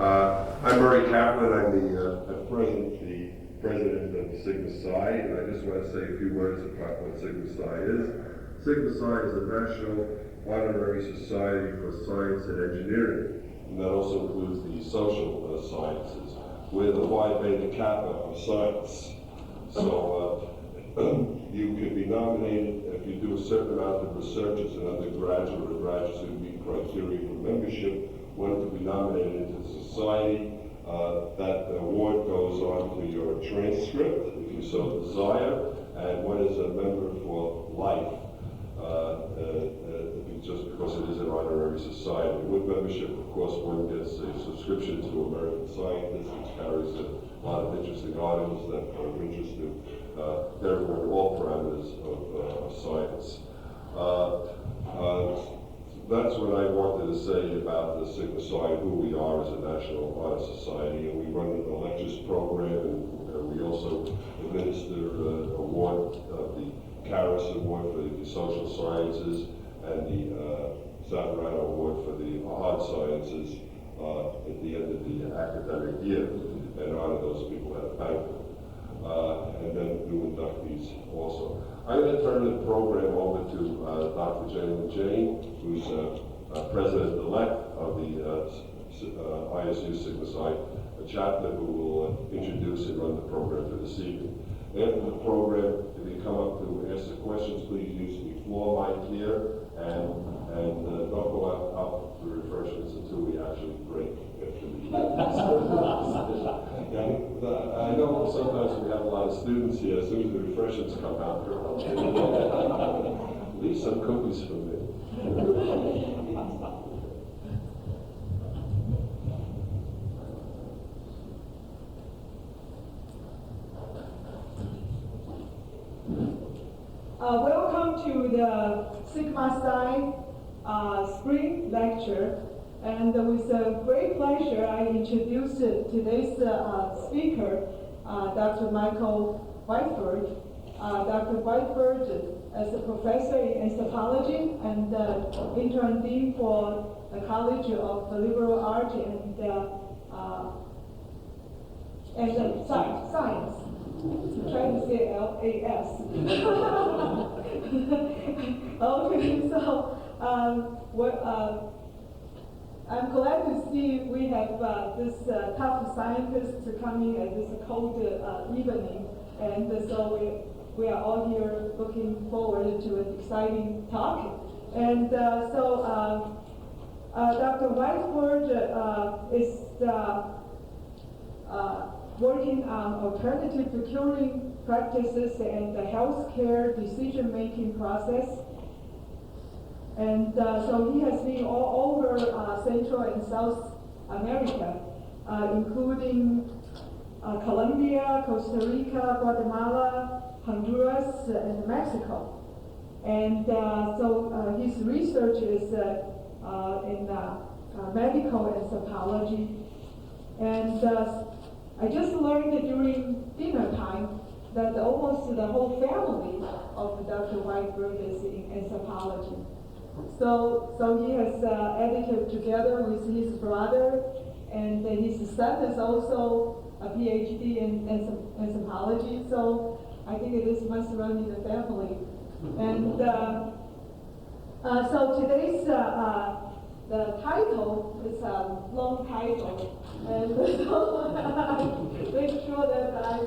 I'm Murray Kaplan. I'm at present the president of Sigma Psi, and I just want to say a few words about what Sigma Psi is. Sigma Psi is the National Honorary Society for Science and Engineering, and that also includes the social sciences. We're the Phi Beta Kappa of science. So you could be nominated if you do a certain amount of research as an undergraduate or graduate student, meet criteria for membership. One to be nominated into the society. That award goes on to your transcript, if you so desire, and one is a member for life, just because it is an honorary society. With membership, of course, one gets a subscription to American Scientist, which carries a lot of interesting articles that are of interest to therefore all parameters of science. That's what I wanted to say about the Sigma Psi, who we are as a National Honor Society, and we run the lectures program, and we also administer award the Caris Award for the Social Sciences and the Zambrano Award for the Hard Sciences at the end of the academic year, and honor those people at a banquet. And then new inductees also. I'm going to turn the program over to Dr. Jalen Jain, who's president-elect of the ISU Sigma Psi, a chaplain who will introduce and run the program for this evening. After the program, if you come up to ask the questions, please use the floor mic here, and don't go out for refreshments until we actually break after the I know sometimes we have a lot of students here. As soon as the refreshments come out, leave some cookies for me. Welcome to the Sigma Psi spring lecture. And with great pleasure, I introduce today's speaker, Dr. Michael Whiteford. Dr. Whiteford is a professor in anthropology and interim dean for the College of Liberal Arts and Science. I'm trying to say LAS. Okay, so I'm glad to see we have this tough scientist coming at this cold evening, and so we are all here looking forward to an exciting talk. And Dr. Whiteford is working on alternative curing practices and the healthcare decision-making process. And so he has been all over Central and South America, including Colombia, Costa Rica, Guatemala, Honduras, and Mexico. And so his research is in medical anthropology. And I just learned during dinner time that almost the whole family of Dr. Whiteford is in anthropology. So he has edited together with his brother, and his son is also a PhD in anthropology. So I think this must run in the family. And so today's the title is a long title, and so I make sure that I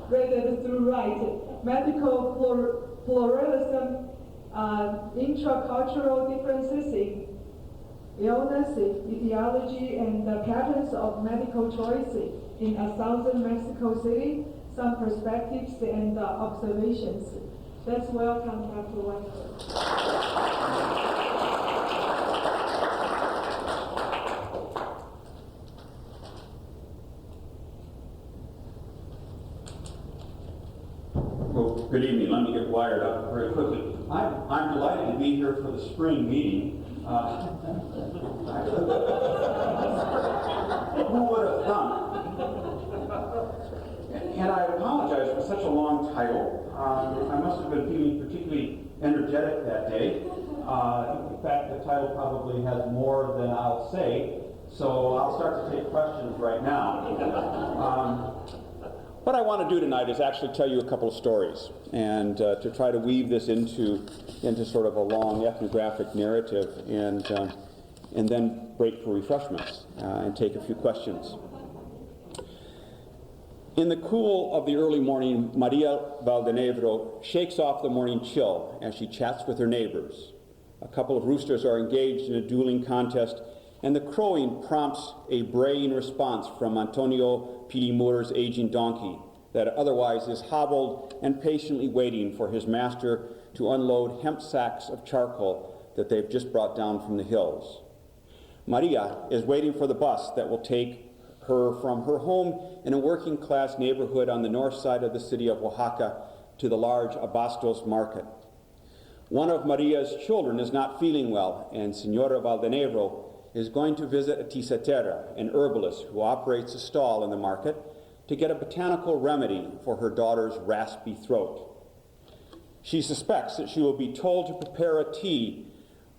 read it through right. Medical pluralism. Intracultural differences in illness, etiology, and the patterns of medical choice in Southern Mexico City, some perspectives and observations. Let's welcome Dr. Whiteford. Well, good evening. Let me get wired up very quickly. I'm delighted to be here for the spring meeting. Who would have thought? And I apologize for such a long title. I must have been feeling particularly energetic that day. In fact, the title probably has more than I'll say. So I'll start to take questions right now. What I want to do tonight is actually tell you a couple of stories, and to try to weave this into sort of a long ethnographic narrative, and then break for refreshments and take a few questions. In the cool of the early morning, Maria Valdenevro shakes off the morning chill as she chats with her neighbors. A couple of roosters are engaged in a dueling contest, and the crowing prompts a braying response from Antonio Pirimur's aging donkey that otherwise is hobbled and patiently waiting for his master to unload hemp sacks of charcoal that they've just brought down from the hills. Maria is waiting for the bus that will take her from her home in a working-class neighborhood on the north side of the city of Oaxaca to the large Abastos market. One of Maria's children is not feeling well, and Senora Valdenevro is going to visit a tisatera, an herbalist who operates a stall in the market, to get a botanical remedy for her daughter's raspy throat. She suspects that she will be told to prepare a tea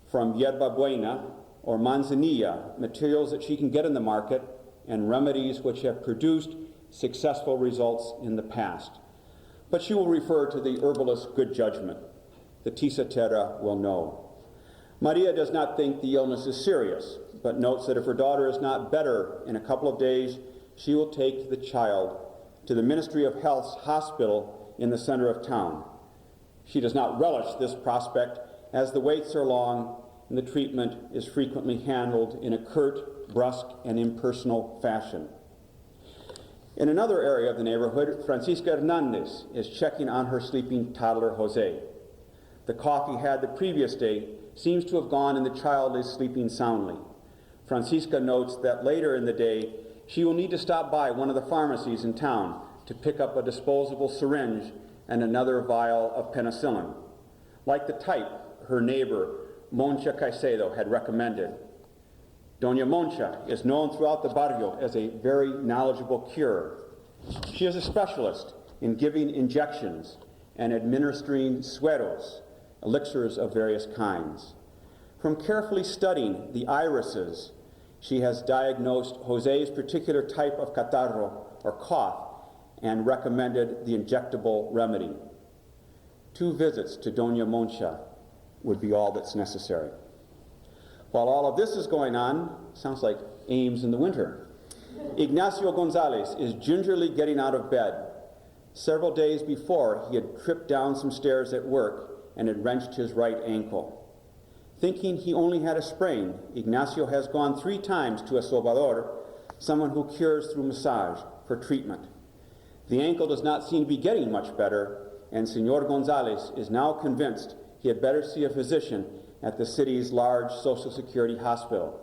from yerba buena or manzanilla, materials that she can get in the market and remedies which have produced successful results in the past. But she will refer to the herbalist's good judgment. The tisatera will know. Maria does not think the illness is serious, but notes that if her daughter is not better in a couple of days, she will take the child to the Ministry of Health's hospital in the center of town. She does not relish this prospect, as the waits are long and the treatment is frequently handled in a curt, brusque, and impersonal fashion. In another area of the neighborhood, Francisca Hernandez is checking on her sleeping toddler, Jose. The cough he had the previous day seems to have gone and the child is sleeping soundly. Francisca notes that later in the day, she will need to stop by one of the pharmacies in town to pick up a disposable syringe and another vial of penicillin, like the type her neighbor, Moncha Caicedo, had recommended. Doña Moncha is known throughout the barrio as a very knowledgeable curer. She is a specialist in giving injections and administering sueros, elixirs of various kinds. From carefully studying the irises, she has diagnosed Jose's particular type of catarro, or cough, and recommended the injectable remedy. 2 visits to Doña Moncha would be all that's necessary. While all of this is going on, sounds like Ames in the winter, Ignacio Gonzalez is gingerly getting out of bed. Several days before, he had tripped down some stairs at work and had wrenched his right ankle. Thinking he only had a sprain, Ignacio has gone 3 times to a sobador, someone who cures through massage, for treatment. The ankle does not seem to be getting much better, and Senor Gonzalez is now convinced he had better see a physician at the city's large Social Security hospital.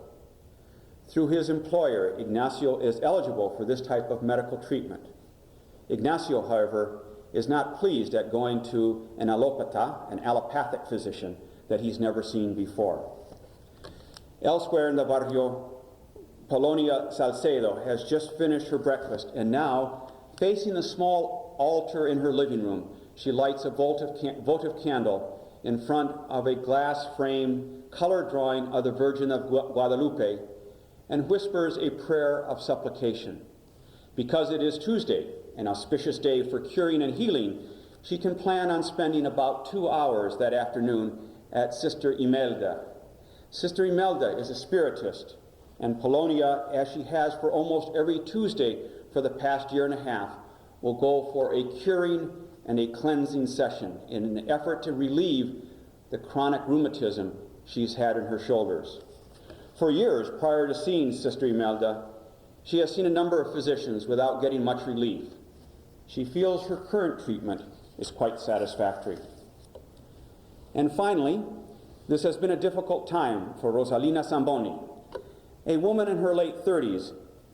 Through his employer, Ignacio is eligible for this type of medical treatment. Ignacio, however, is not pleased at going to an allopata, an allopathic physician, that he's never seen before. Elsewhere in the barrio, Polonia Salcedo has just finished her breakfast, and now, facing a small altar in her living room, she lights a votive candle in front of a glass frame color drawing of the Virgin of Guadalupe and whispers a prayer of supplication. Because it is Tuesday, an auspicious day for curing and healing, she can plan on spending about 2 hours that afternoon at Sister Imelda. Sister Imelda is a spiritist, and Polonia, as she has for almost every Tuesday for the past year and a half, will go for a curing and a cleansing session in an effort to relieve the chronic rheumatism she's had in her shoulders. For years prior to seeing Sister Imelda, she has seen a number of physicians without getting much relief. She feels her current treatment is quite satisfactory. And finally, this has been a difficult time for Rosalina Zamboni. A woman in her late 30s,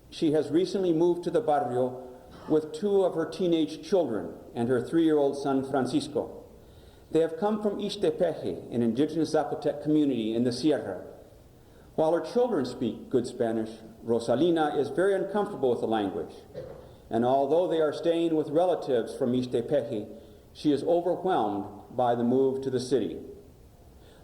she has recently moved to the barrio with 2 of her teenage children and her 3-year-old son, Francisco. They have come from Ixtepeje, an indigenous Zapotec community in the Sierra. While her children speak good Spanish, Rosalina is very uncomfortable with the language. And although they are staying with relatives from Ixtepeje, she is overwhelmed by the move to the city.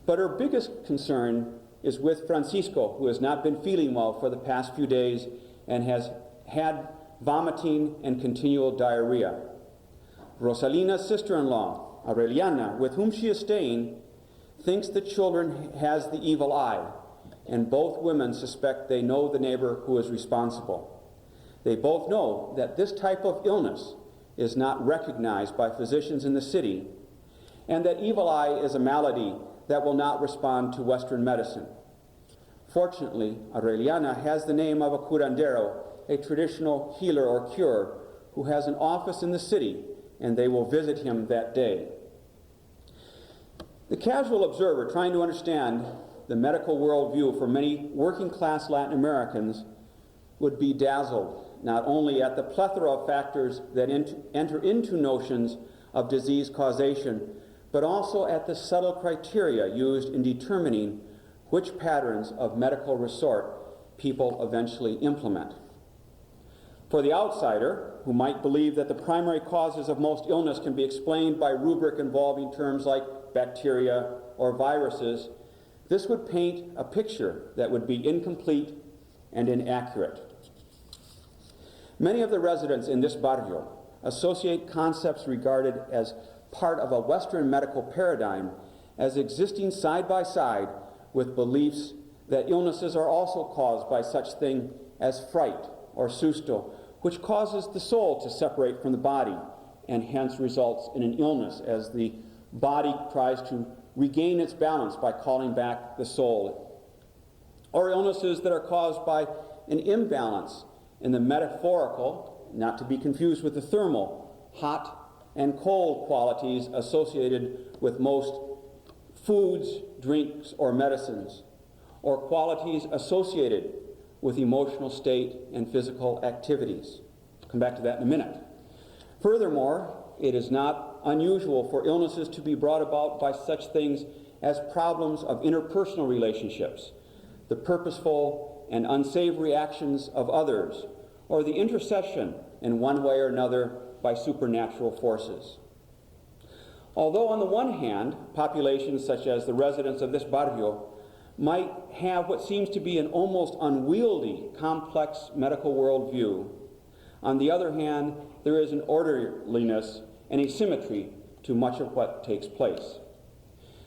But her biggest concern is with Francisco, who has not been feeling well for the past few days and has had vomiting and continual diarrhea. Rosalina's sister-in-law, Aureliana, with whom she is staying, thinks the children has the evil eye, and both women suspect they know the neighbor who is responsible. They both know that this type of illness is not recognized by physicians in the city, and that evil eye is a malady that will not respond to Western medicine. Fortunately, Aureliana has the name of a curandero, a traditional healer or cure, who has an office in the city, and they will visit him that day. The casual observer trying to understand the medical worldview for many working-class Latin Americans would be dazzled not only at the plethora of factors that enter into notions of disease causation, but also at the subtle criteria used in determining which patterns of medical resort people eventually implement. For the outsider, who might believe that the primary causes of most illness can be explained by rubric involving terms like bacteria or viruses, this would paint a picture that would be incomplete and inaccurate. Many of the residents in this barrio associate concepts regarded as part of a Western medical paradigm as existing side by side with beliefs that illnesses are also caused by such thing as fright or susto, which causes the soul to separate from the body and hence results in an illness as the body tries to regain its balance by calling back the soul. Or illnesses that are caused by an imbalance in the metaphorical, not to be confused with the thermal, hot and cold qualities associated with most foods, drinks, or medicines, or qualities associated with emotional state and physical activities. I'll come back to that in a minute. Furthermore, it is not unusual for illnesses to be brought about by such things as problems of interpersonal relationships, the purposeful and unsavory actions of others, or the intercession in one way or another by supernatural forces. Although on the one hand, populations such as the residents of this barrio might have what seems to be an almost unwieldy, complex medical worldview, on the other hand, there is an orderliness and a symmetry to much of what takes place.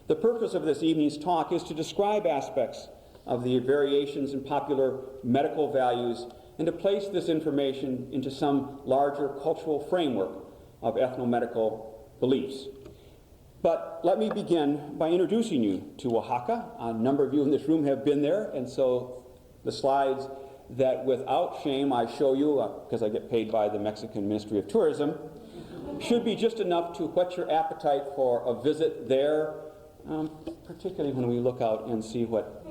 The purpose of this evening's talk is to describe aspects of the variations in popular medical values and to place this information into some larger cultural framework of ethnomedical beliefs. But let me begin by introducing you to Oaxaca. A number of you in this room have been there, and so the slides that without shame I show you, because I get paid by the Mexican Ministry of Tourism, should be just enough to whet your appetite for a visit there, particularly when we look out and see what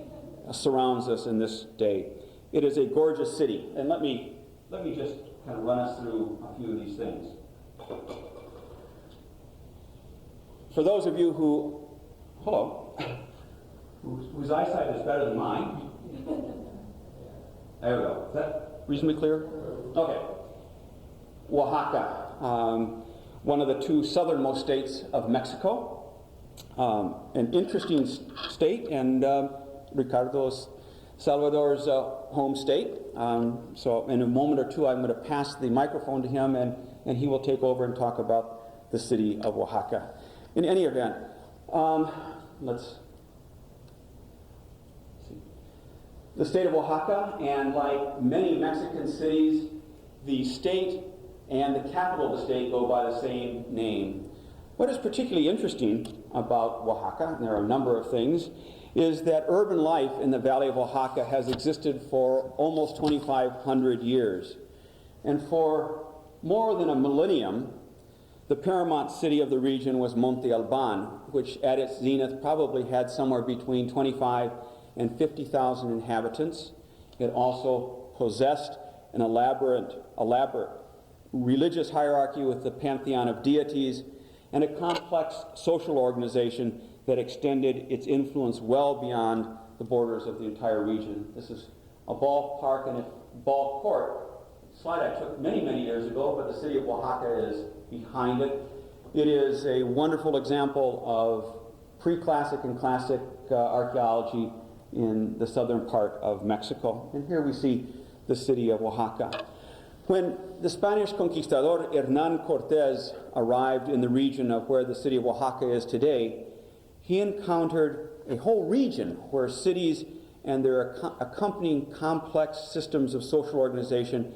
surrounds us in this day. It is a gorgeous city, and let me just kind of run us through a few of these things. For those of you whose eyesight is better than mine, there we go. Is that reasonably clear? Okay. Oaxaca, one of the two southernmost states of Mexico. An interesting state, and Ricardo Salvador's home state. So in a moment or two, I'm going to pass the microphone to him, and he will take over and talk about the city of Oaxaca. In any event, let's see. The state of Oaxaca, and like many Mexican cities, the state and the capital of the state go by the same name. What is particularly interesting about Oaxaca, and there are a number of things, is that urban life in the Valley of Oaxaca has existed for almost 2,500 years. And for more than a millennium, the paramount city of the region was Monte Alban, which at its zenith probably had somewhere between 25 and 50,000 inhabitants. It also possessed an elaborate religious hierarchy with the pantheon of deities and a complex social organization that extended its influence well beyond the borders of the entire region. This is a ballpark and a ball court. Slide I took many, many years ago, but the city of Oaxaca is behind it. It is a wonderful example of pre-classic and classic archaeology in the southern part of Mexico. And here we see the city of Oaxaca. When the Spanish conquistador Hernán Cortés arrived in the region of where the city of Oaxaca is today, he encountered a whole region where cities and their accompanying complex systems of social organization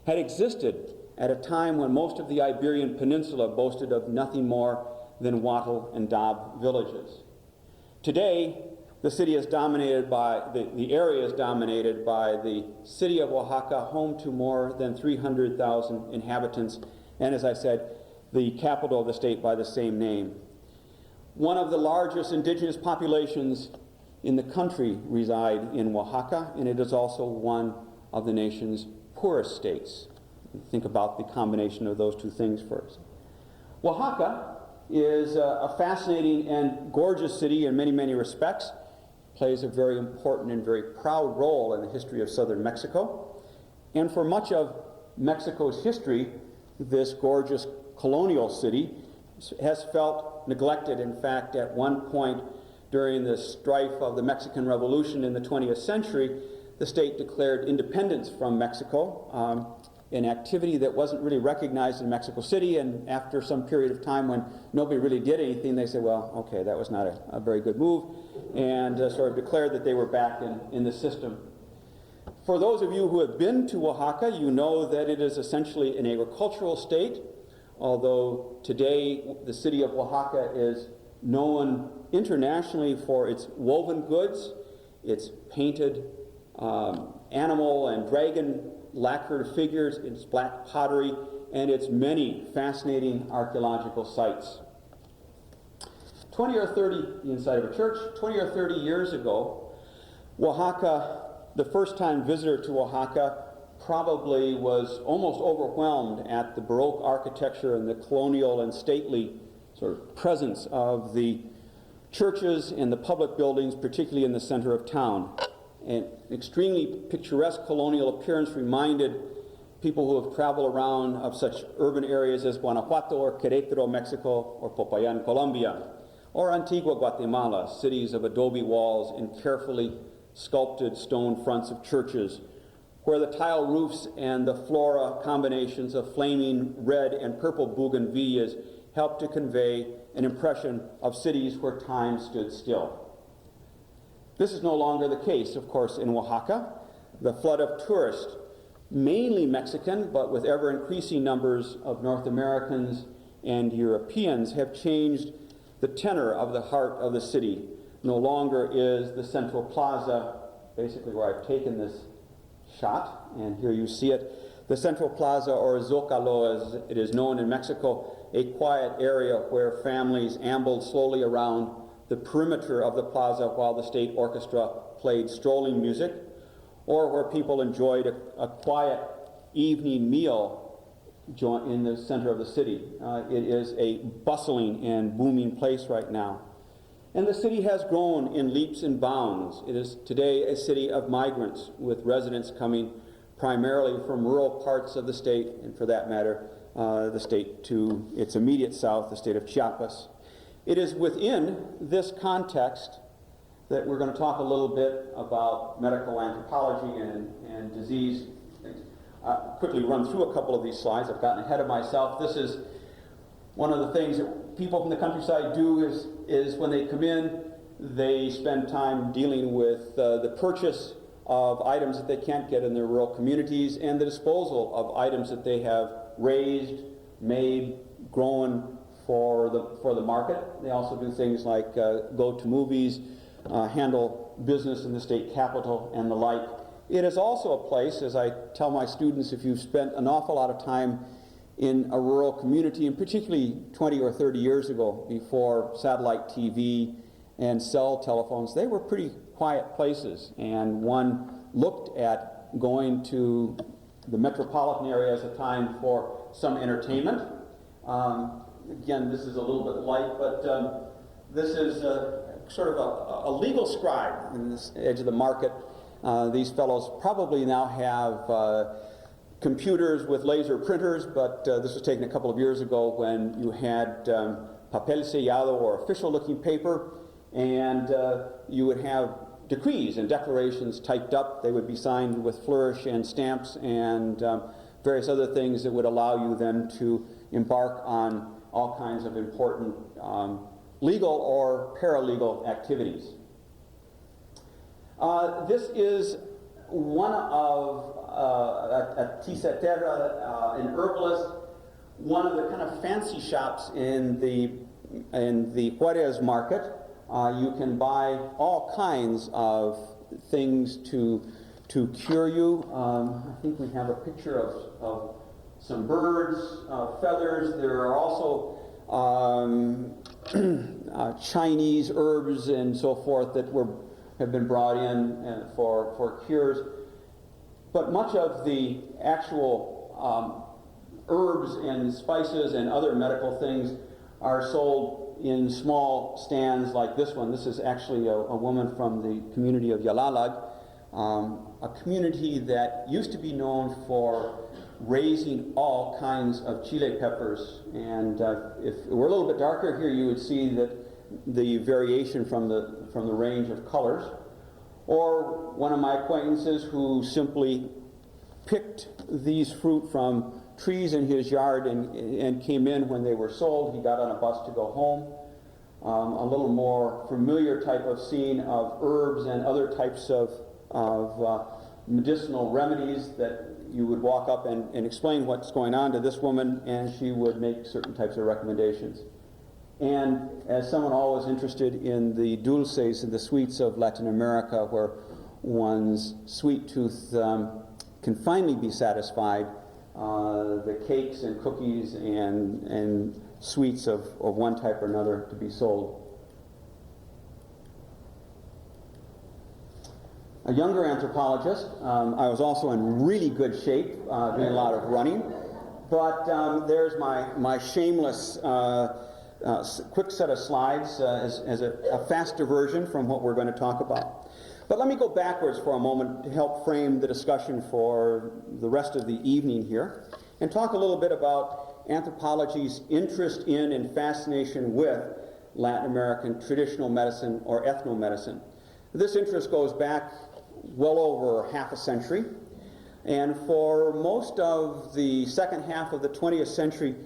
had existed at a time when most of the Iberian Peninsula boasted of nothing more than wattle and daub villages. Today, the city is dominated by, the area is dominated by the city of Oaxaca, home to more than 300,000 inhabitants, and as I said, the capital of the state by the same name. One of the largest indigenous populations in the country reside in Oaxaca, and it is also one of the nation's poorest states. Think about the combination of those two things first. Oaxaca is a fascinating and gorgeous city in many, many respects. Plays a very important and very proud role in the history of southern Mexico. And for much of Mexico's history, this gorgeous colonial city has felt neglected. In fact, at one point during the strife of the Mexican Revolution in the 20th century, the state declared independence from Mexico, an activity that wasn't really recognized in Mexico City, and after some period of time when nobody really did anything, they said, well, okay, that was not a very good move, and sort of declared that they were back in the system. For those of you who have been to Oaxaca, you know that it is essentially an agricultural state, although today the city of Oaxaca is known internationally for its woven goods, its painted animal and dragon lacquered figures, its black pottery, and its many fascinating archaeological sites. 20 or 30 inside of a church, 20 or 30 years ago, Oaxaca, the first time visitor to Oaxaca probably was almost overwhelmed at the Baroque architecture and the colonial and stately sort of presence of the churches and the public buildings, particularly in the center of town. An extremely picturesque colonial appearance reminded people who have traveled around of such urban areas as Guanajuato or Querétaro, Mexico, or Popayan, Colombia, or Antigua, Guatemala, cities of adobe walls and carefully sculpted stone fronts of churches, where the tile roofs and the flora combinations of flaming red and purple bougainvilleas help to convey an impression of cities where time stood still. This is no longer the case, of course, in Oaxaca. The flood of tourists, mainly Mexican, but with ever-increasing numbers of North Americans and Europeans, have changed the tenor of the heart of the city. No longer is the Central Plaza, basically where I've taken this shot, and here you see it. The Central Plaza, or Zócalo as it is known in Mexico, a quiet area where families ambled slowly around the perimeter of the plaza while the state orchestra played strolling music, or where people enjoyed a quiet evening meal in the center of the city. It is a bustling and booming place right now. And the city has grown in leaps and bounds. It is today a city of migrants, with residents coming primarily from rural parts of the state, and for that matter, the state to its immediate south, the state of Chiapas. It is within this context that we're going to talk a little bit about medical anthropology and disease things. Quickly run through a couple of these slides. I've gotten ahead of myself. This is one of the things that people from the countryside do is when they come in, they spend time dealing with the purchase of items that they can't get in their rural communities and the disposal of items that they have raised, made, grown for the market. They also do things like go to movies, handle business in the state capital, and the like. It is also a place, as I tell my students, if you've spent an awful lot of time in a rural community, and particularly 20 or 30 years ago, before satellite TV and cell telephones, they were pretty quiet places, and one looked at going to the metropolitan area as a time for some entertainment. Again, this is a little bit light, but this is sort of a legal scribe in this edge of the market. These fellows probably now have computers with laser printers, but this was taken a couple of years ago when you had papel sellado, or official-looking paper, and you would have decrees and declarations typed up. They would be signed with flourish and stamps and various other things that would allow you then to embark on all kinds of important legal or paralegal activities. This is one of a tisetera, an herbalist, one of the kind of fancy shops in the Juarez market. You can buy all kinds of things to cure you. I think we have a picture of some birds, feathers. There are also Chinese herbs and so forth that have been brought in for cures. But much of the actual herbs and spices and other medical things are sold in small stands like this one. This is actually a woman from the community of Yalalag, a community that used to be known for raising all kinds of chile peppers. And if it were a little bit darker here, you would see that the variation from the range of colors. Or one of my acquaintances who simply picked these fruit from trees in his yard and came in when they were sold. He got on a bus to go home. A little more familiar type of scene of herbs and other types of medicinal remedies that you would walk up and explain what's going on to this woman, and she would make certain types of recommendations. And as someone always interested in the dulces and the sweets of Latin America, where one's sweet tooth can finally be satisfied, the cakes and cookies and sweets of one type or another to be sold. A younger anthropologist. I was also in really good shape, doing a lot of running. But there's my shameless quick set of slides as a faster version from what we're going to talk about. But let me go backwards for a moment to help frame the discussion for the rest of the evening here and talk a little bit about anthropology's interest in and fascination with Latin American traditional medicine or ethnomedicine. This interest goes back well over half a century, and for most of the second half of the 20th century,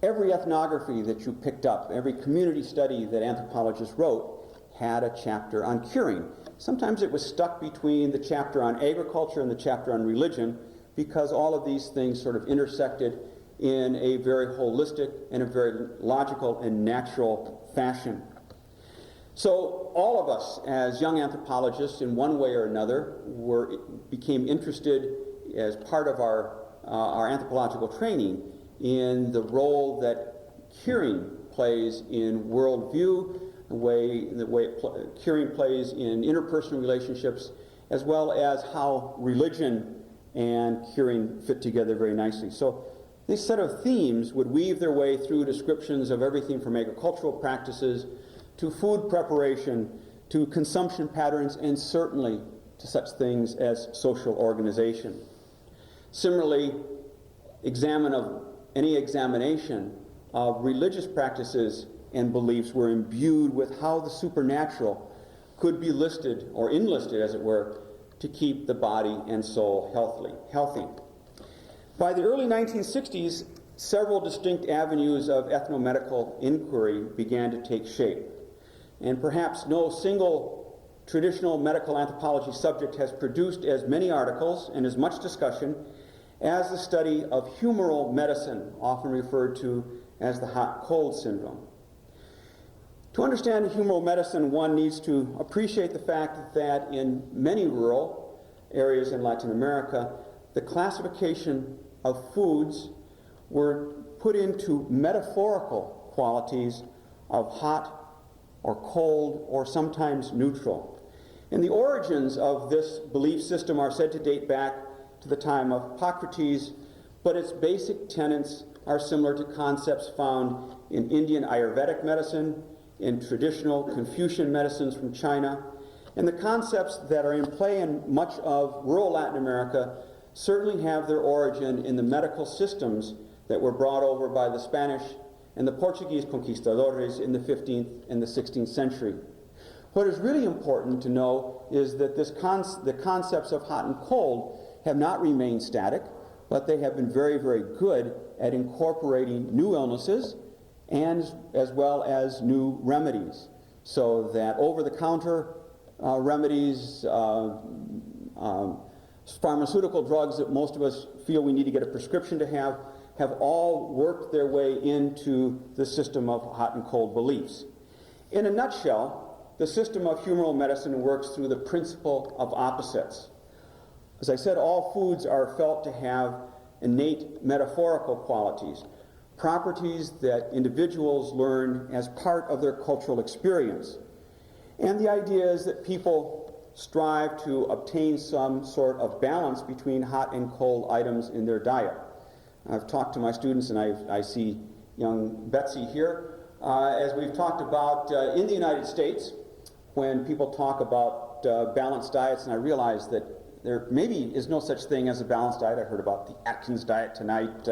every ethnography that you picked up, every community study that anthropologists wrote had a chapter on curing. Sometimes it was stuck between the chapter on agriculture and the chapter on religion, because all of these things sort of intersected in a very holistic and a very logical and natural fashion. So all of us as young anthropologists in one way or another became interested as part of our anthropological training in the role that curing plays in worldview, the way curing plays in interpersonal relationships, as well as how religion and curing fit together very nicely. So this set of themes would weave their way through descriptions of everything from agricultural practices to food preparation, to consumption patterns, and certainly to such things as social organization. Similarly, any examination of religious practices and beliefs were imbued with how the supernatural could be listed, or enlisted as it were, to keep the body and soul healthy. By the early 1960s, several distinct avenues of ethnomedical inquiry began to take shape. And perhaps no single traditional medical anthropology subject has produced as many articles and as much discussion as the study of humoral medicine, often referred to as the hot-cold syndrome. To understand humoral medicine, one needs to appreciate the fact that in many rural areas in Latin America, the classification of foods were put into metaphorical qualities of hot or cold, or sometimes neutral. And the origins of this belief system are said to date back to the time of Hippocrates, but its basic tenets are similar to concepts found in Indian Ayurvedic medicine, in traditional Confucian medicines from China, and the concepts that are in play in much of rural Latin America certainly have their origin in the medical systems that were brought over by the Spanish and the Portuguese conquistadores in the 15th and the 16th century. What is really important to know is that the concepts of hot and cold have not remained static, but they have been very, very good at incorporating new illnesses and as well as new remedies, so that over-the-counter remedies, pharmaceutical drugs that most of us feel we need to get a prescription to have all worked their way into the system of hot and cold beliefs. In a nutshell, the system of humoral medicine works through the principle of opposites. As I said, all foods are felt to have innate metaphorical qualities, properties that individuals learn as part of their cultural experience. And the idea is that people strive to obtain some sort of balance between hot and cold items in their diet. I've talked to my students, and I see young Betsy here, as we've talked about in the United States, when people talk about balanced diets, and I realize that there maybe is no such thing as a balanced diet. I heard about the Atkins diet tonight.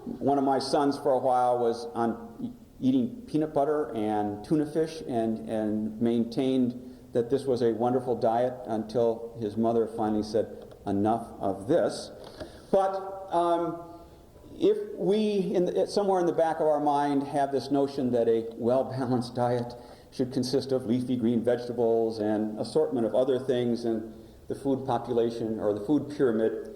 One of my sons for a while was on eating peanut butter and tuna fish and maintained that this was a wonderful diet until his mother finally said, enough of this. But if we, somewhere in the back of our mind, have this notion that a well-balanced diet should consist of leafy green vegetables and assortment of other things in the food population or the food pyramid,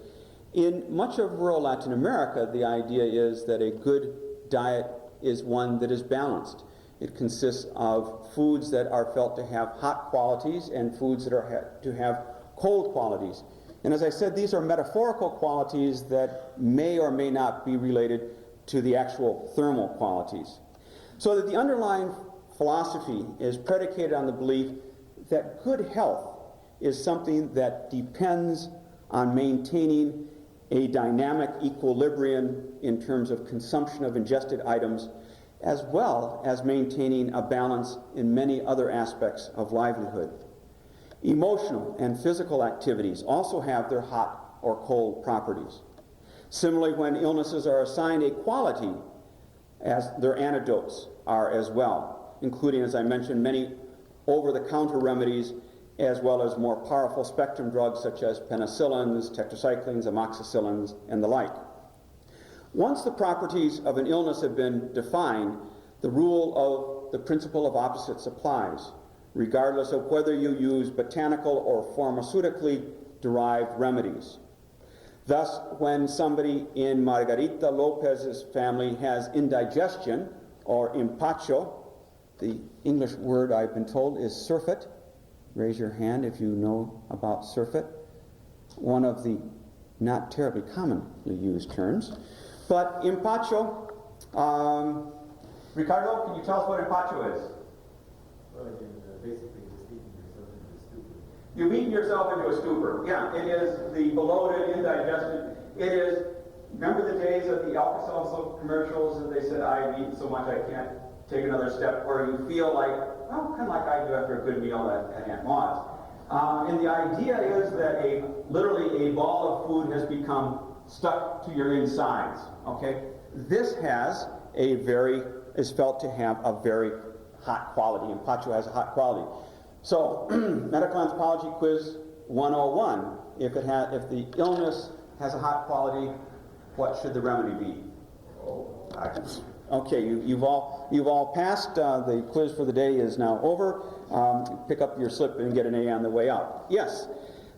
in much of rural Latin America, the idea is that a good diet is one that is balanced. It consists of foods that are felt to have hot qualities and foods that are to have cold qualities. And as I said, these are metaphorical qualities that may or may not be related to the actual thermal qualities. So that the underlying philosophy is predicated on the belief that good health is something that depends on maintaining a dynamic equilibrium in terms of consumption of ingested items, as well as maintaining a balance in many other aspects of livelihood. Emotional and physical activities also have their hot or cold properties. Similarly, when illnesses are assigned a quality, as their antidotes are as well, including, as I mentioned, many over-the-counter remedies, as well as more powerful spectrum drugs such as penicillins, tetracyclines, amoxicillins, and the like. Once the properties of an illness have been defined, the rule of the principle of opposites applies, regardless of whether you use botanical or pharmaceutically derived remedies. Thus, when somebody in Margarita Lopez's family has indigestion or empacho, the English word I've been told is surfeit. Raise your hand if you know about surfeit, one of the not terribly commonly used terms. But empacho, Ricardo, can you tell us what empacho is? Well, basically just eating yourself into a stupor. You've eaten yourself into a stupor. Yeah, it is the bloated indigestion. It is, remember the days of the Alka-Seltzer commercials and they said, I've eaten so much I can't take another step, where you feel like, well, kind of like I do after a good meal at Aunt Maud's. And the idea is that literally a ball of food has become stuck to your insides, okay? This is felt to have a very hot quality. Empacho has a hot quality. So, medical anthropology quiz 101. If the illness has a hot quality, what should the remedy be? Okay, you've all passed. The quiz for the day is now over. Pick up your slip and get an A on the way out. Yes,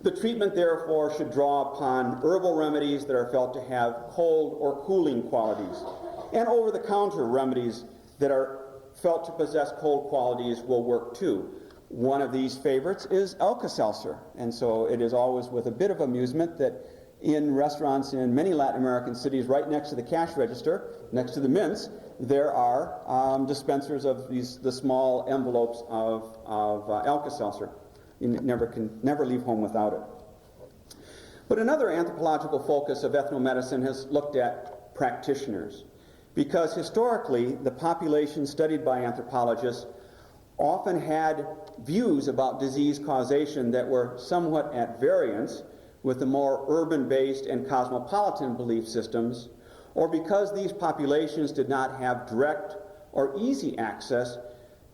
the treatment therefore should draw upon herbal remedies that are felt to have cold or cooling qualities, and over-the-counter remedies that are felt to possess cold qualities will work too. One of these favorites is Alka-Seltzer, and so it is always with a bit of amusement that in restaurants in many Latin American cities, right next to the cash register, next to the mints, there are dispensers of the small envelopes of Alka-Seltzer. You can never leave home without it. But another anthropological focus of ethnomedicine has looked at practitioners, because historically the population studied by anthropologists often had views about disease causation that were somewhat at variance with the more urban-based and cosmopolitan belief systems, or because these populations did not have direct or easy access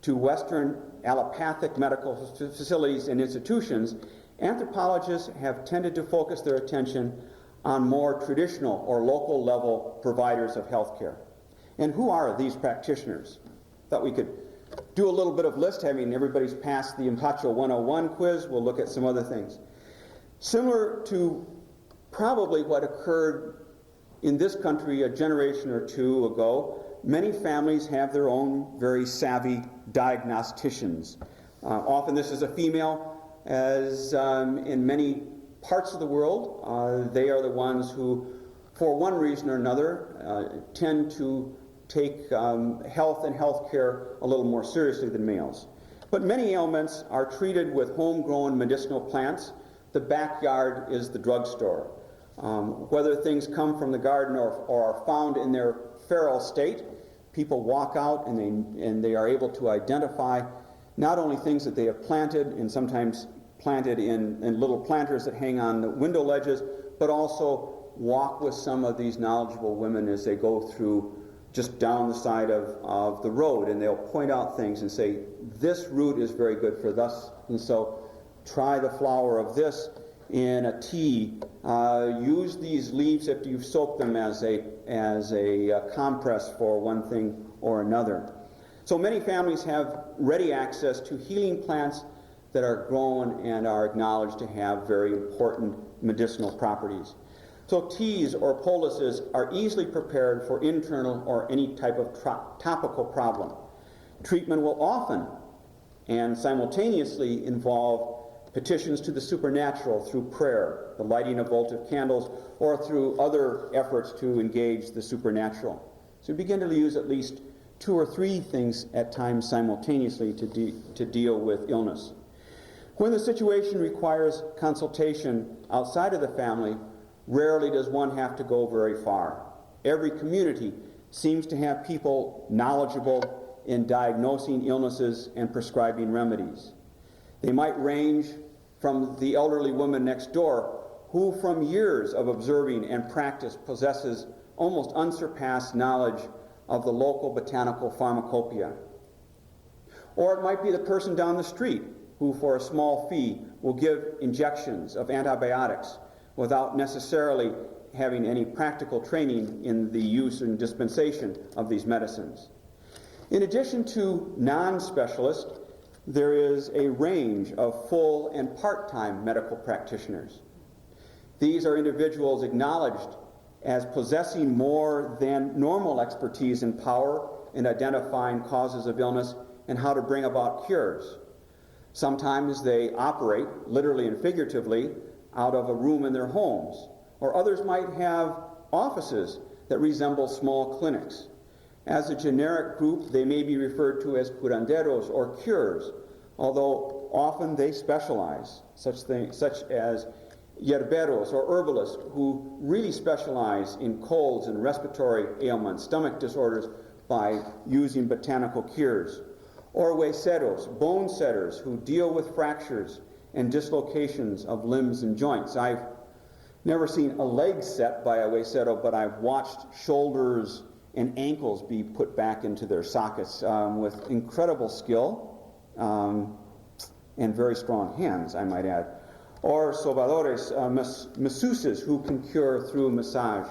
to Western allopathic medical facilities and institutions, anthropologists have tended to focus their attention on more traditional or local level providers of health care. And who are these practitioners? Thought we could do a little bit of list. I mean, everybody's passed the Empacho 101 quiz. We'll look at some other things. Similar to probably what occurred in this country a generation or two ago, many families have their own very savvy diagnosticians. Often this is a female, as in many parts of the world, they are the ones who, for one reason or another, tend to take health and health care a little more seriously than males. But many ailments are treated with homegrown medicinal plants. The backyard is the drugstore. Whether things come from the garden or are found in their feral state, people walk out and they are able to identify not only things that they have planted, and sometimes planted in little planters that hang on the window ledges, but also walk with some of these knowledgeable women as they go through just down the side of the road, and they'll point out things and say, this root is very good for thus, and so try the flower of this in a tea. Use these leaves if you've soaked them as a compress for one thing or another. So many families have ready access to healing plants that are grown and are acknowledged to have very important medicinal properties. So teas or poultices are easily prepared for internal or any type of topical problem. Treatment will often and simultaneously involve petitions to the supernatural through prayer, the lighting of votive candles, or through other efforts to engage the supernatural. So we begin to use at least 2 or 3 things at times simultaneously to deal with illness. When the situation requires consultation outside of the family, rarely does one have to go very far. Every community seems to have people knowledgeable in diagnosing illnesses and prescribing remedies. They might range from the elderly woman next door, who from years of observing and practice possesses almost unsurpassed knowledge of the local botanical pharmacopoeia. Or it might be the person down the street who for a small fee will give injections of antibiotics without necessarily having any practical training in the use and dispensation of these medicines. In addition to non-specialists, there is a range of full and part-time medical practitioners. These are individuals acknowledged as possessing more than normal expertise and power in identifying causes of illness and how to bring about cures. Sometimes they operate, literally and figuratively, out of a room in their homes, or others might have offices that resemble small clinics. As a generic group, they may be referred to as curanderos or cures, although often they specialize, such as yerberos or herbalists who really specialize in colds and respiratory ailments, stomach disorders, by using botanical cures. Or hueseros, bone setters, who deal with fractures and dislocations of limbs and joints. I've never seen a leg set by a huesero, but I've watched shoulders and ankles be put back into their sockets with incredible skill and very strong hands, I might add. Or sobadores, masseuses, who can cure through massage.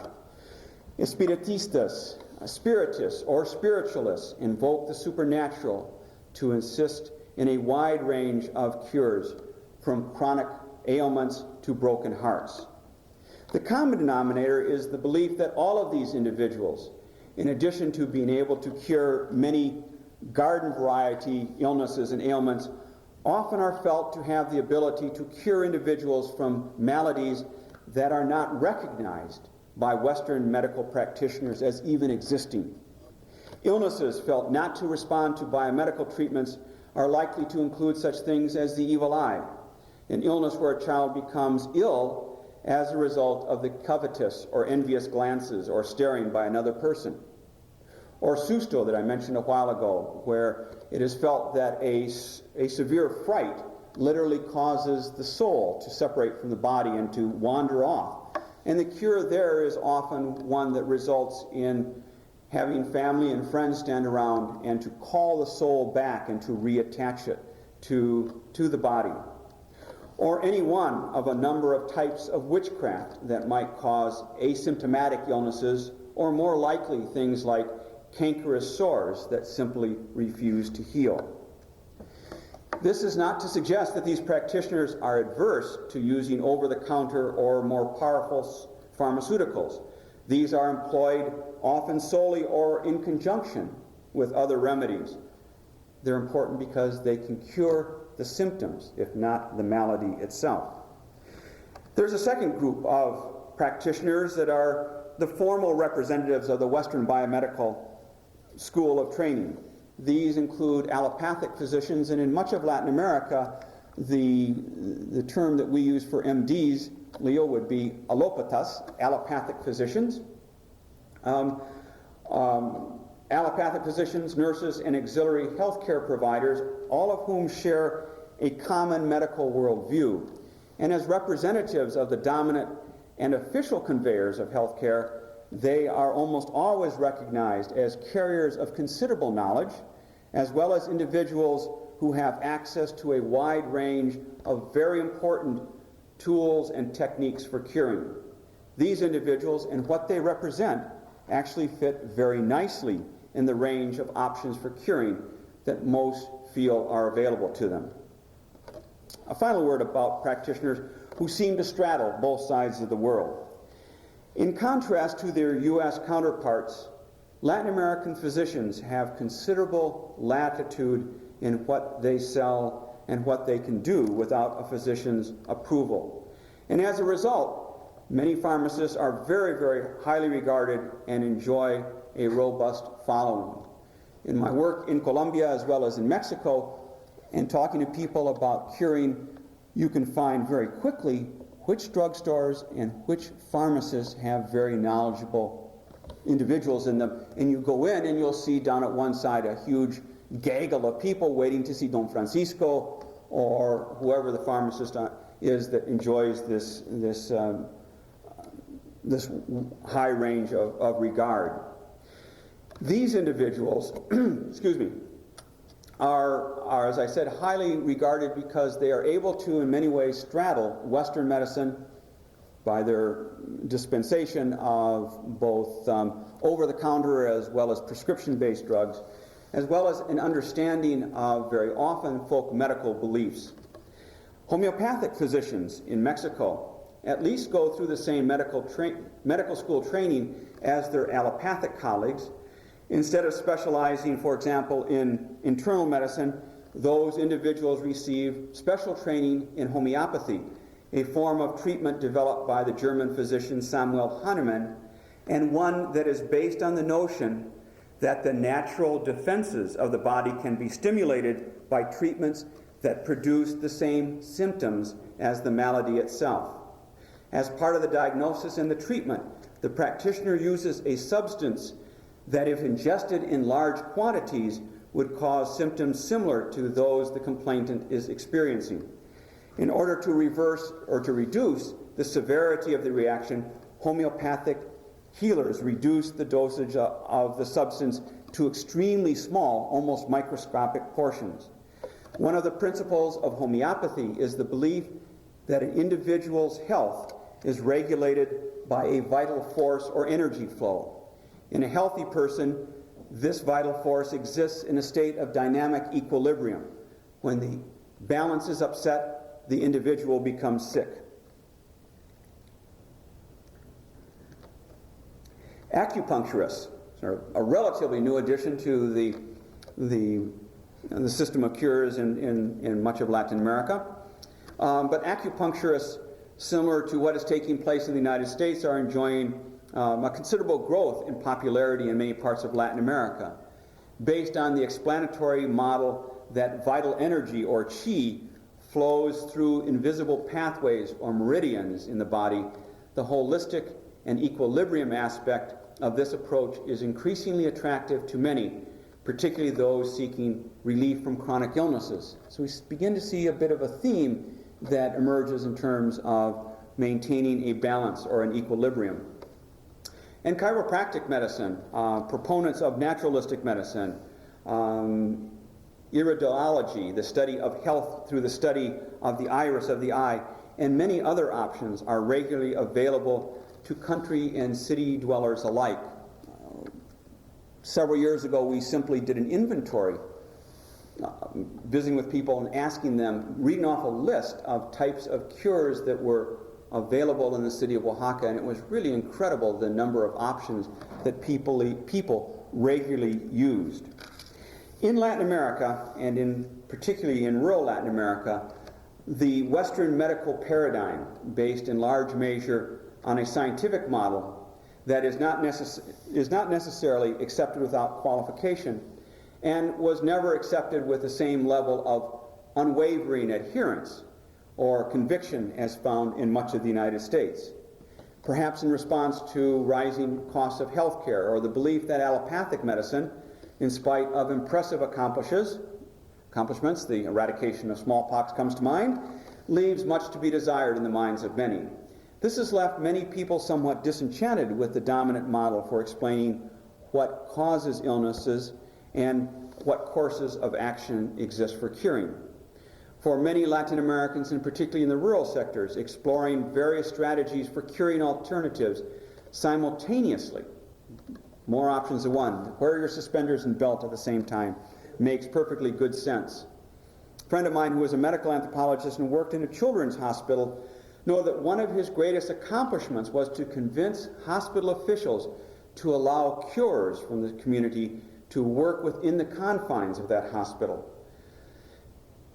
Espiritistas, spiritists or spiritualists invoke the supernatural to assist in a wide range of cures, from chronic ailments to broken hearts. The common denominator is the belief that all of these individuals, in addition to being able to cure many garden variety illnesses and ailments, often are felt to have the ability to cure individuals from maladies that are not recognized by Western medical practitioners as even existing. Illnesses felt not to respond to biomedical treatments are likely to include such things as the evil eye, an illness where a child becomes ill as a result of the covetous or envious glances or staring by another person. Or susto, that I mentioned a while ago, where it is felt that a severe fright literally causes the soul to separate from the body and to wander off. And the cure there is often one that results in having family and friends stand around and to call the soul back and to reattach it to the body. Or any one of a number of types of witchcraft that might cause asymptomatic illnesses, or more likely things like cankerous sores that simply refuse to heal. This is not to suggest that these practitioners are adverse to using over-the-counter or more powerful pharmaceuticals. These are employed often solely or in conjunction with other remedies. They're important because they can cure the symptoms, if not the malady itself. There's a second group of practitioners that are the formal representatives of the Western biomedical school of training. These include allopathic physicians, and in much of Latin America, the term that we use for MDs, Leo, would be allopatas, allopathic physicians. Allopathic physicians, nurses, and auxiliary healthcare providers, all of whom share a common medical worldview. And as representatives of the dominant and official conveyors of healthcare, they are almost always recognized as carriers of considerable knowledge, as well as individuals who have access to a wide range of very important tools and techniques for curing. These individuals and what they represent actually fit very nicely in the range of options for curing that most feel are available to them. A final word about practitioners who seem to straddle both sides of the world. In contrast to their U.S. counterparts, Latin American physicians have considerable latitude in what they sell and what they can do without a physician's approval. And as a result, many pharmacists are very, very highly regarded and enjoy a robust following. In my work in Colombia as well as in Mexico, and talking to people about curing, you can find very quickly which drugstores and which pharmacists have very knowledgeable individuals in them. And you go in and you'll see down at one side a huge gaggle of people waiting to see Don Francisco or whoever the pharmacist is that enjoys this high range of regard. These individuals, excuse me, are, as I said, highly regarded because they are able to, in many ways, straddle Western medicine by their dispensation of both over-the-counter as well as prescription-based drugs, as well as an understanding of very often folk medical beliefs. Homeopathic physicians in Mexico at least go through the same medical school training as their allopathic colleagues. Instead of specializing, for example, in internal medicine, those individuals receive special training in homeopathy, a form of treatment developed by the German physician Samuel Hahnemann, and one that is based on the notion that the natural defenses of the body can be stimulated by treatments that produce the same symptoms as the malady itself. As part of the diagnosis and the treatment, the practitioner uses a substance that, if ingested in large quantities, would cause symptoms similar to those the complainant is experiencing. In order to reverse or to reduce the severity of the reaction, homeopathic healers reduce the dosage of the substance to extremely small, almost microscopic portions. One of the principles of homeopathy is the belief that an individual's health is regulated by a vital force or energy flow. In a healthy person, this vital force exists in a state of dynamic equilibrium. When the balance is upset, the individual becomes sick. Acupuncturists are a relatively new addition to the system of cures in much of Latin America. But acupuncturists, similar to what is taking place in the United States, are enjoying a considerable growth in popularity in many parts of Latin America, based on the explanatory model that vital energy, or qi, flows through invisible pathways or meridians in the body. The holistic and equilibrium aspect of this approach is increasingly attractive to many, particularly those seeking relief from chronic illnesses. So we begin to see a bit of a theme that emerges in terms of maintaining a balance or an equilibrium. And chiropractic medicine, proponents of naturalistic medicine, iridology, the study of health through the study of the iris of the eye, and many other options are regularly available to country and city dwellers alike. Several years ago, we simply did an inventory, visiting with people and asking them, reading off a list of types of cures that were available in the city of Oaxaca, and it was really incredible the number of options that people regularly used. In Latin America, and particularly in rural Latin America, the Western medical paradigm, based in large measure on a scientific model that is not necessarily accepted without qualification, and was never accepted with the same level of unwavering adherence or conviction as found in much of the United States. Perhaps in response to rising costs of health care, or the belief that allopathic medicine, in spite of impressive accomplishments, the eradication of smallpox comes to mind, leaves much to be desired in the minds of many. This has left many people somewhat disenchanted with the dominant model for explaining what causes illnesses and what courses of action exist for curing. For many Latin Americans, and particularly in the rural sectors, exploring various strategies for curing alternatives simultaneously, more options than one, wear your suspenders and belt at the same time, makes perfectly good sense. A friend of mine who was a medical anthropologist and worked in a children's hospital know that one of his greatest accomplishments was to convince hospital officials to allow cures from the community to work within the confines of that hospital.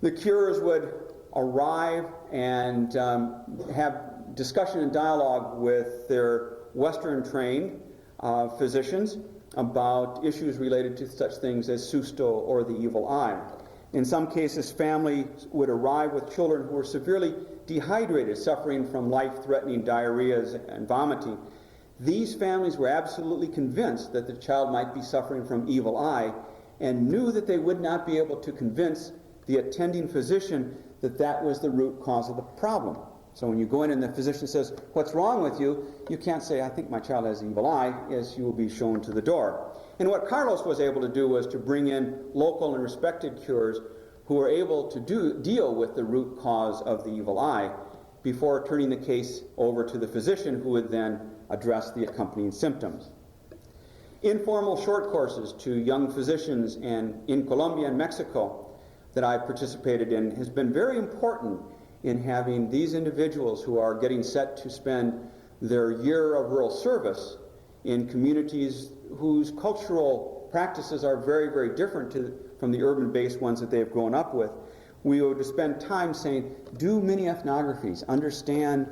The cures would arrive and have discussion and dialogue with their Western-trained physicians about issues related to such things as susto or the evil eye. In some cases, families would arrive with children who were severely dehydrated, suffering from life-threatening diarrheas and vomiting. These families were absolutely convinced that the child might be suffering from evil eye, and knew that they would not be able to convince the attending physician that that was the root cause of the problem. So when you go in and the physician says, "What's wrong with you?" you can't say, "I think my child has evil eye," as you will be shown to the door. And what Carlos was able to do was to bring in local and respected curers who were able to deal with the root cause of the evil eye before turning the case over to the physician, who would then address the accompanying symptoms. Informal short courses to young physicians in Colombia and Mexico that I participated in has been very important in having these individuals who are getting set to spend their year of rural service in communities whose cultural practices are very, very different from the urban-based ones that they have grown up with. We would spend time saying, do mini ethnographies, understand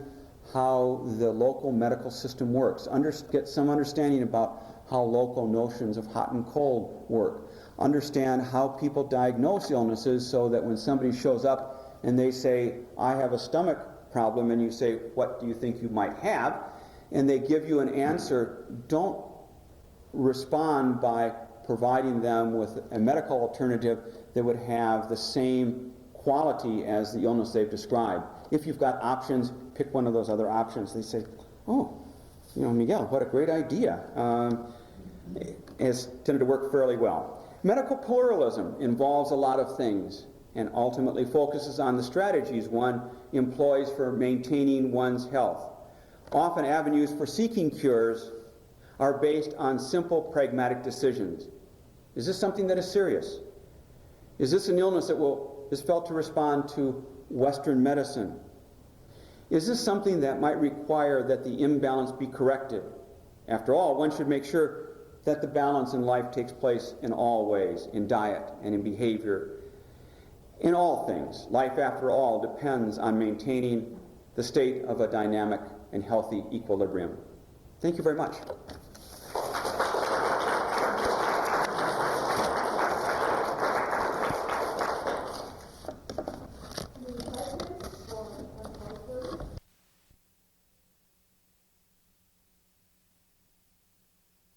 how the local medical system works, get some understanding about how local notions of hot and cold work, understand how people diagnose illnesses, so that when somebody shows up and they say, "I have a stomach problem," and you say, "What do you think you might have?" and they give you an answer, don't respond by providing them with a medical alternative that would have the same quality as the illness they've described. If you've got options, pick one of those other options. They say, "Oh, Miguel, what a great idea." Has tended to work fairly well. Medical pluralism involves a lot of things and ultimately focuses on the strategies one employs for maintaining one's health. Often avenues for seeking cures are based on simple pragmatic decisions. Is this something that is serious? Is this an illness that is felt to respond to Western medicine? Is this something that might require that the imbalance be corrected? After all, one should make sure that the balance in life takes place in all ways, in diet and in behavior. In all things, life, after all, depends on maintaining the state of a dynamic and healthy equilibrium. Thank you very much.